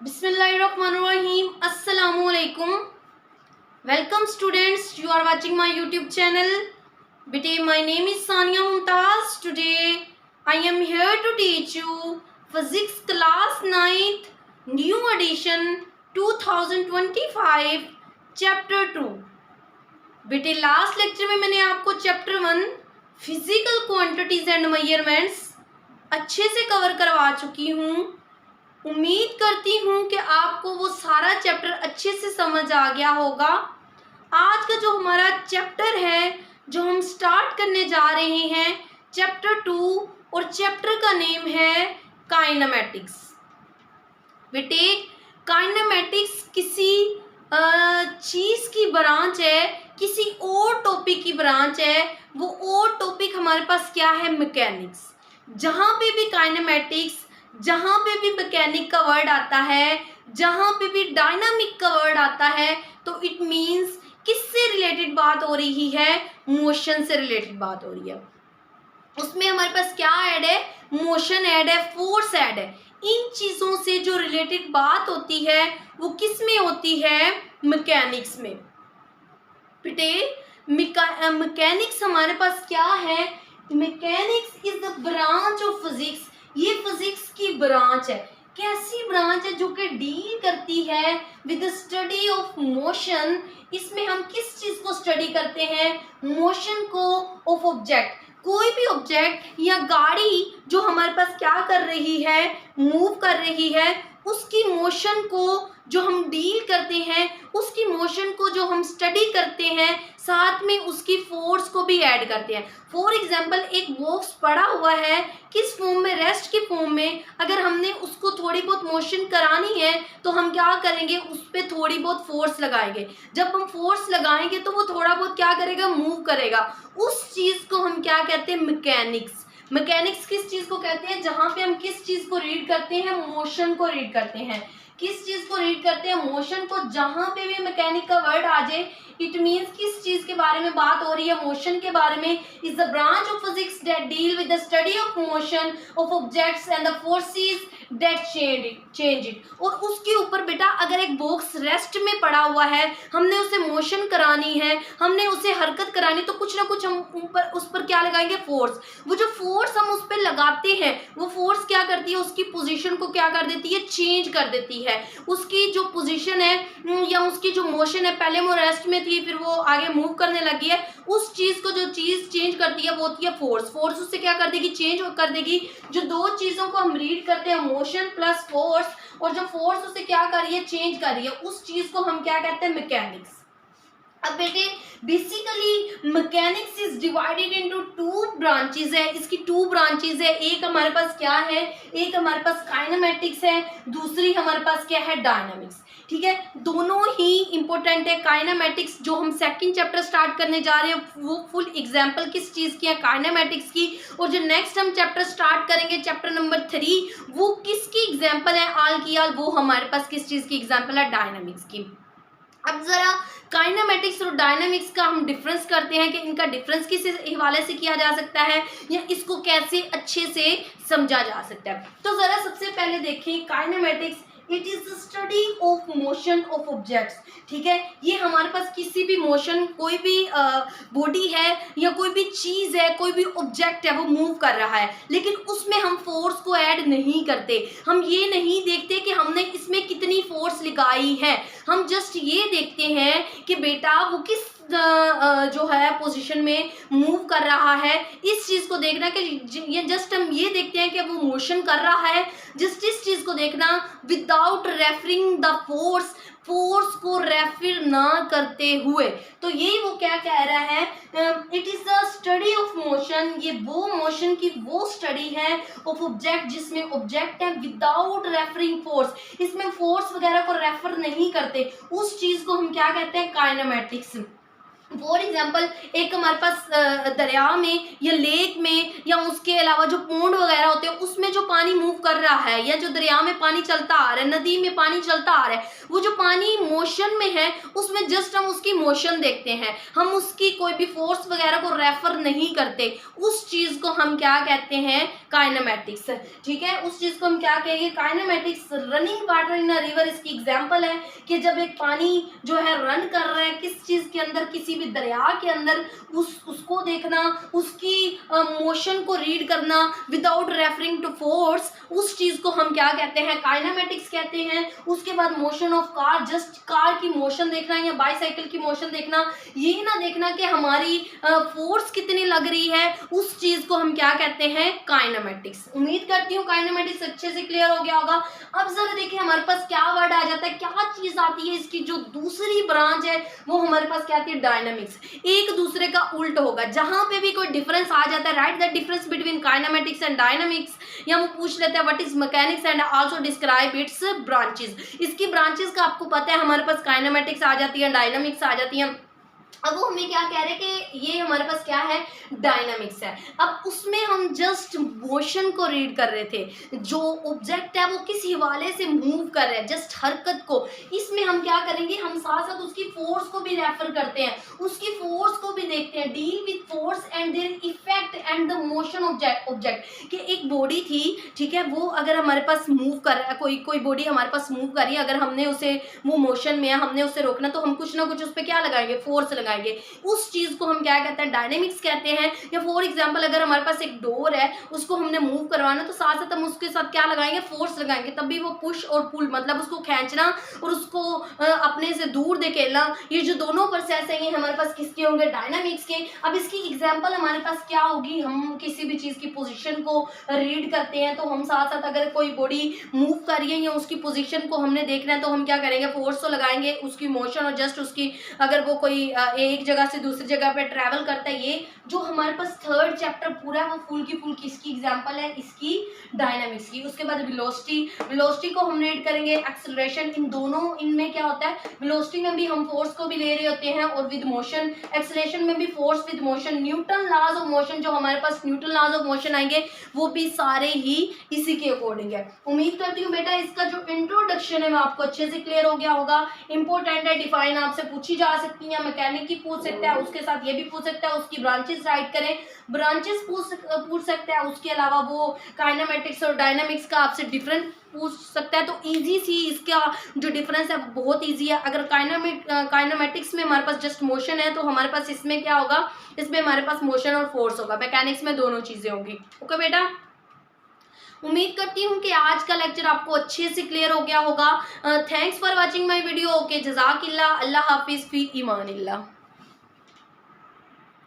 Bismillahirrahmanirrahim. Assalamualaikum. Welcome students. You are watching my YouTube channel. Bete, my name is Sania Mumtaz. Today I am here to teach you Physics class 9th new edition 2025 chapter 2. बेटे last lecture में मैंने आपको chapter 1 physical quantities and measurements अच्छे से cover करवा चुकी हूँ। उम्मीद करती हूँ कि आपको वो सारा चैप्टर अच्छे से समझ आ गया होगा। आज का जो हमारा चैप्टर है जो हम स्टार्ट करने जा रहे हैं चैप्टर 2 और चैप्टर का नेम है काइनेमेटिक्स। बेटे काइनेमेटिक्स किसी चीज़ की ब्रांच है, किसी और टॉपिक की ब्रांच है। वो और टॉपिक हमारे पास क्या है? मैकेनिक्स। जहाँ पे भी काइनेमेटिक्स, जहाँ पे भी मैकेनिक का वर्ड आता है, जहाँ पे भी डायनामिक का वर्ड आता है, तो इट मीन्स किससे रिलेटेड बात हो रही है? मोशन से रिलेटेड बात हो रही है। उसमें हमारे पास क्या ऐड है? मोशन ऐड है, फोर्स ऐड है। इन चीज़ों से जो रिलेटेड बात होती है वो किस में होती है? मैकेनिक्स में। बेटे मैकेनिक्स हमारे पास क्या है? Mechanics is the branch of physics. ये फिजिक्स की ब्रांच है। कैसी ब्रांच है? जो कि डील करती है with the study of motion. इसमें हम किस चीज़ को स्टडी करते हैं? मोशन को ऑफ ऑब्जेक्ट। कोई भी ऑब्जेक्ट या गाड़ी जो हमारे पास क्या कर रही है? मूव कर रही है, उसकी मोशन को जो हम डील करते हैं, उसकी मोशन को जो हम स्टडी करते हैं, साथ में उसकी फोर्स को भी ऐड करते हैं। फॉर एग्जांपल एक बॉक्स पड़ा हुआ है, किस फॉर्म में? रेस्ट के फॉर्म में। अगर हमने उसको थोड़ी बहुत मोशन करानी है तो हम क्या करेंगे? उस पर थोड़ी बहुत फोर्स लगाएंगे। जब हम फोर्स लगाएंगे तो वो थोड़ा बहुत क्या करेगा? मूव करेगा। उस चीज़ को हम क्या कहते हैं? मैकेनिक्स। मैकेनिक्स किस चीज़ को कहते हैं? जहाँ पे हम किस चीज़ को रीड करते हैं? मोशन को रीड करते हैं। किस चीज़ को रीड करते हैं? मोशन को। जहाँ पे भी मैकेनिक का वर्ड आ जाए इट मीन्स किस चीज़ के बारे में बात हो रही है? मोशन के बारे में। Is the branch of physics that deal with the study of motion of objects and the forces that change it. और उसके ऊपर बेटा अगर एक बॉक्स रेस्ट में पड़ा हुआ है, हमने उसे मोशन करानी है, हमने उसे हरकत करानी, तो कुछ ना कुछ हम ऊपर उस पर क्या लगाएंगे? फोर्स। वो जो फोर्स हम उस पर लगाते हैं वो फोर्स क्या करती है? उसकी पोजीशन को क्या कर देती है? चेंज कर देती है। उसकी जो पोजीशन है या उसकी जो मोशन है, पहले वो रेस्ट में थी फिर वो आगे मूव करने लगी है, उस चीज़ को जो चीज़ चेंज करती है वो होती है फोर्स। फोर्स उससे क्या कर देगी? चेंज कर देगी। जो दो चीज़ों को हम रीड करते हैं, मोशन प्लस फोर्स, और जो फोर्स उसे क्या कर रही है? चेंज कर रही है, उस चीज़ को हम क्या कहते हैं? मैकेनिक्स। अब बेटे basically mechanics is divided into 2 branches है। इसकी 2 ब्रांचेस है। एक हमारे पास क्या है? एक हमारे पास काइनेमेटिक्स है, दूसरी हमारे पास क्या है? डायनामिक्स। ठीक है, दोनों ही इंपॉर्टेंट है। काइनेमेटिक्स जो हम सेकंड चैप्टर स्टार्ट करने जा रहे हैं वो फुल एग्जांपल किस चीज़ की है? काइनेमेटिक्स की। और जो नेक्स्ट हम चैप्टर स्टार्ट करेंगे चैप्टर नंबर 3 वो किसकी एग्जाम्पल है? आल की आल वो हमारे पास किस चीज़ की एग्जाम्पल है? डायनामिक्स की। अब जरा काइनेमेटिक्स और डायनामिक्स का हम डिफरेंस करते हैं कि इनका डिफरेंस किस हवाले से किया जा सकता है या इसको कैसे अच्छे से समझा जा सकता है। तो जरा सबसे पहले देखें kinematics. It is the study of motion of objects. ठीक है, ये हमारे पास किसी भी मोशन, कोई भी बॉडी है या कोई भी चीज़ है, कोई भी ऑब्जेक्ट है वो मूव कर रहा है, लेकिन उसमें हम फोर्स को ऐड नहीं करते। हम ये नहीं देखते कि हमने इसमें कितनी फोर्स लगाई है। हम जस्ट ये देखते हैं कि बेटा वो किस जो है पोजीशन में मूव कर रहा है। इस चीज़ को देखना कि ये जस्ट हम ये देखते हैं कि वो मोशन कर रहा है। जस्ट इस चीज़ को देखना without referring the force, force को रेफर ना करते हुए। तो यही वो क्या कह रहा है? It is the study of motion. ये वो मोशन की वो स्टडी है ऑफ ऑब्जेक्ट जिसमें ऑब्जेक्ट है विदाउट रेफरिंग फोर्स। इसमें फोर्स वगैरह को रेफर नहीं करते, उस चीज़ को हम क्या कहते हैं? काइनेमेटिक्स। फॉर एग्जाम्पल एक हमारे पास दरिया में या लेक में या उसके अलावा जो पोंड वगैरह होते हैं उसमें जो पानी मूव कर रहा है, या जो दरिया में पानी चलता आ रहा है, नदी में पानी चलता आ रहा है, वो जो पानी मोशन में है उसमें जस्ट हम उसकी मोशन देखते हैं, हम उसकी कोई भी फोर्स वगैरह को रेफर नहीं करते। उस चीज को हम क्या कहते हैं? काइनेमेटिक्स। ठीक है, उस चीज को हम क्या कहेंगे? Kinematics. Running water in a river इसकी एग्जाम्पल है कि जब एक पानी जो है रन कर रहा है किस चीज के अंदर, किसी भी दरिया के अंदर, उसको देखना, उसकी मोशन को रीड करना विदाउट रेफरिंग टू फोर्स, उस चीज को हम क्या कहते हैं? काइनेमेटिक्स कहते हैं। उसके बाद motion of car, just car की मोशन देखना या बाईसाइकिल की मोशन देखना, ये ना देखना कि हमारी फोर्स कितनी लग रही है, उस चीज को हम क्या कहते हैं? काइनेमेटिक्स। उम्मीद करती हूँ काइनेमेटिक्स अच्छे से क्लियर हो गया होगा। अब जरा देखिए हमारे पास क्या वर्ड आ जाता है, क्या चीज आती है, इसकी जो दूसरी ब्रांच है वो हमारे पास क्या आती है? डायनामिक्स। एक दूसरे का उल्ट होगा, जहां पे भी कोई डिफरेंस आ जाता है, right the difference between kinematics and dynamics, या हम पूछ लेते हैं what is mechanics and also describe it's branches. इसकी ब्रांचेस का आपको पता है, हमारे पास काइनेमेटिक्स आ जाती है, डायनामिक्स आ जाती है। अब वो हमें क्या कह रहे हैं कि ये हमारे पास क्या है? डायनामिक्स है। अब उसमें हम जस्ट मोशन को रीड कर रहे थे, जो ऑब्जेक्ट है वो किस हवाले से मूव कर रहे हैं, जस्ट हरकत को। इसमें हम क्या करेंगे? हम साथ साथ उसकी फोर्स को भी रेफर करते हैं, उसकी फोर्स को भी देखते हैं, deal with force and their effect and the motion object कि एक बॉडी थी, ठीक है, वो अगर हमारे पास मूव कर रहा है, कोई बॉडी हमारे पास मूव कर रही है, अगर हमने उसे, वो मोशन में है, हमने उसे रोकना, तो हम कुछ ना कुछ उस पर क्या लगाएंगे? फोर्स लगाएंगे। उस चीज को हम क्या कहते हैं? डायनेमिक्स कहते हैं। या फॉर एग्जांपल अगर हमारे पास एक डोर है, उसको हमने मूव करवाना, तो साथ साथ हम उसके साथ क्या लगाएंगे? फोर्स लगाएंगे, तब भी वो पुश और पुल, मतलब उसको खींचना और उसको अपने से दूर धकेलना, ये जो दोनों प्रोसेस है ये हमारे पास किसके होंगे? डायनामिक्स के। अब इसकी एग्जांपल हमारे पास क्या होगी? हम किसी भी चीज की पोजीशन को रीड करते हैं, तो हम साथ साथ अगर कोई बॉडी मूव कर रही है या उसकी पोजीशन को हमने देखना है, तो हम क्या करेंगे? फोर्स तो लगाएंगे, उसकी मोशन और जस्ट उसकी, अगर वो कोई एक जगह से दूसरी जगह पे ट्रैवल करता है, ये जो हमारे पास थर्ड चैप्टर पूरा है वो फुल की फुल किसकी एग्जांपल है? इसकी डायनामिक्स की। उसके बाद वेलोसिटी को हम रीड करेंगे, एक्सेलरेशन, इन दोनों, इनमें क्या होता है? वेलोसिटी में भी हम फोर्स को भी ले रहे होते हैं और विद मोशन, एक्सेलरेशन में भी force with motion. Newton laws of motion, जो हमारे पास न्यूटन लॉज ऑफ मोशन आएंगे वो भी सारे ही इसी के अकॉर्डिंग है। उम्मीद करती हूँ बेटा इसका जो इंट्रोडक्शन है वो आपको अच्छे से क्लियर हो गया होगा। इंपॉर्टेंट है, डिफाइन आपसे पूछी जा सकती है, मैकेनिक की पूछ सकता है, उसके साथ ये भी पूछ सकता है, उसकी ब्रांचेस राइट करें, ब्रांचेस पूछ सकता है, उसके अलावा वो काइनेमेटिक्स और डायनामिक्स का आपसे डिफरेंट पूछ सकता है। तो इजी सी इसका जो डिफरेंस है बहुत इजी है। अगर काइनेमेटिक्स में हमारे पास जस्ट मोशन है, तो हमारे पास इसमें क्या होगा? इसमें हमारे पास मोशन और फोर्स होगा। मैकेनिक्स में दोनों चीजें होंगी। ओके बेटा, उम्मीद करती हूँ कि आज का लेक्चर आपको अच्छे से क्लियर हो गया होगा। Thanks for watching my video. Okay, जज़ाकिल्लाह, अल्लाह हाफिज़, फी ईमानिल्लाह।